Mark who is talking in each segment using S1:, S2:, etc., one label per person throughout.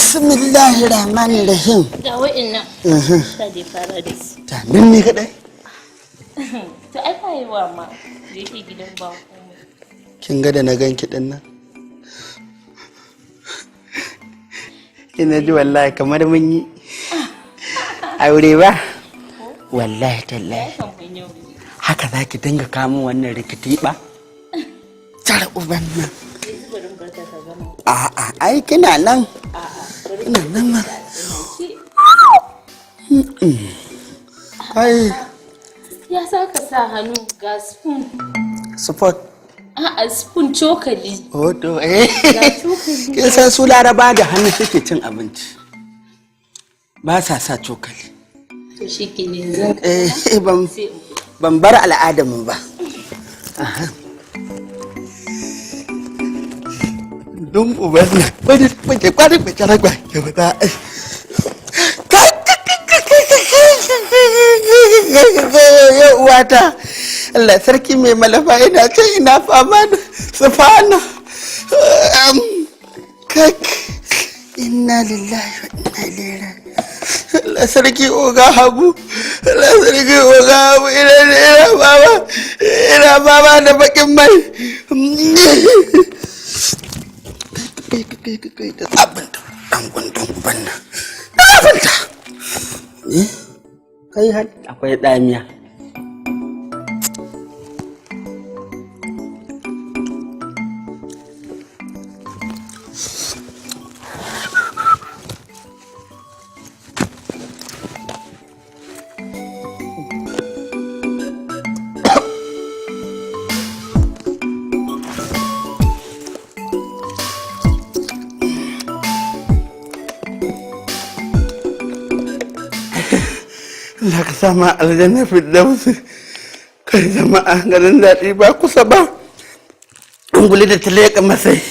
S1: Bismillahirrahmanirrahim.
S2: Ga wa'innan. Ta dai fara da su.
S1: Ta nan ne kadai.
S2: To ai fayewa ma da yake gidan ba komai.
S1: Kin ga da na ganki din nan. Kina ji wallahi kamar mun yi aure ba? Wallahi tallahi. Haka zaki dinga kamo wannan rikiti ba? Tara uban nan. A'a, ai kina nan. Ina nan ma. Ai.
S2: Ya saka sa hannu ga spoon.
S1: Support.
S2: A'a, spoon cokali.
S1: Hoto
S2: Ga cokali.
S1: Kin san su Laraba da hannu suke cin abinci. Ba sa sa cokali.
S2: To shi ke ne zan.
S1: Ban bar al'adamu ba. Aha. Don uban nan wani kwanin bace ragwa ke fita. Uwata, Allah sarki mai malafa ina can ina fama da sufana. Kak, inna lillahi wa inna ilaihi raji'un. Allah sarki oga habu, Allah sarki oga habu ina baba da bakin mai. Kai da abinta dan gundun banna. Da abinta. Kai har akwai damiya. Allah ka sama aljanna firdausi. Kai jama'a garin daɗi ba kusa ba. Unguli da taleka masai.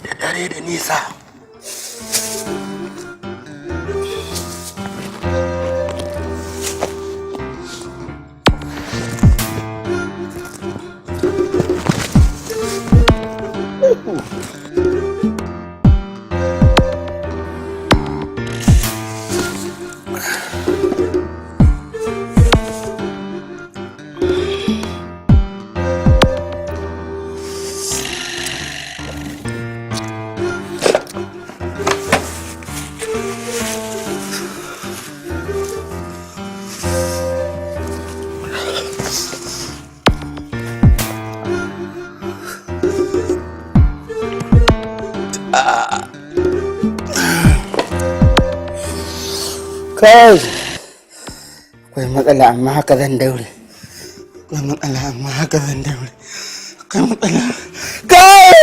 S1: Da dare da nisa. Kai, akwai matsala amma haka zan daure. Akwai matsala amma haka zan daure. Akwai matsala. Kai!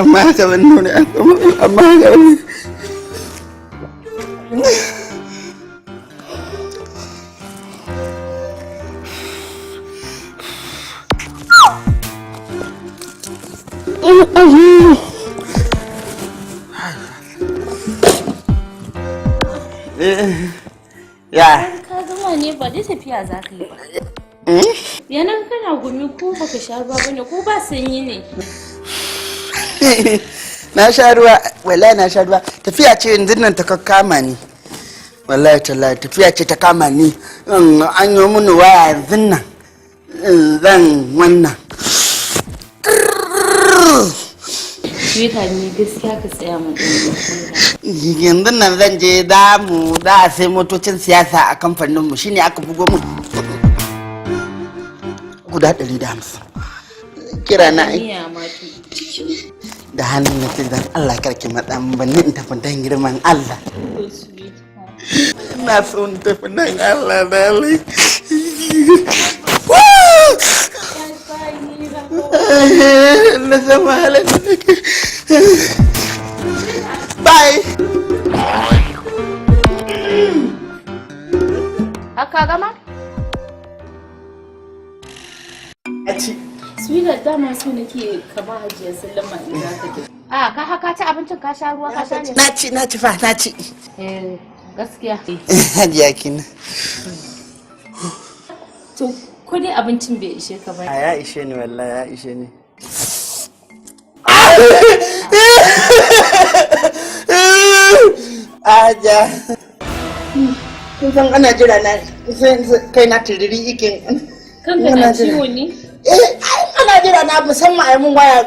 S1: Amma haka zan daure. Amma haka zan daure. Ya.
S2: Ka gama ne ba dai tafiya za ka yi ba. Yanan kana gumi ko baka sha ruwa bane ko ba sanyi ne.
S1: Na sha ruwa, wallahi na sha ruwa. Tafiya ce yanzu nan ta kama ni. Wallahi tallahi tafiya ce ta kama ni. An yi mini waya yanzu nan. Zan wannan.
S2: Sweetheart ni gaskiya ka tsaya mu
S1: yanzu nan zan je za a sai motocin siyasa a kamfaninmu shine aka bugo mu guda 150 kira na da hannun na ce zan Allah karki matsan banni in tafi dan girman Allah na so in tafi dan Allah da Allah na sama halin bye.
S2: Haka gama? Sweetheart dama so nake kama Hajiya Sallama in za ka tafi.
S3: A ka haka ci abincin ka sha ruwa ka sha ne?
S1: Na ci fa na ci.
S3: Gaskiya.
S1: Hajiya kin.
S2: To ko dai abincin bai ishe ka ba.
S1: Ya ishe ni wallahi ya ishe ni. Aja. Kin san ana jira na kai na tiriri ikin.
S2: Kanka na ciwo ne?
S1: Ana jira na musamman a yi mun waya.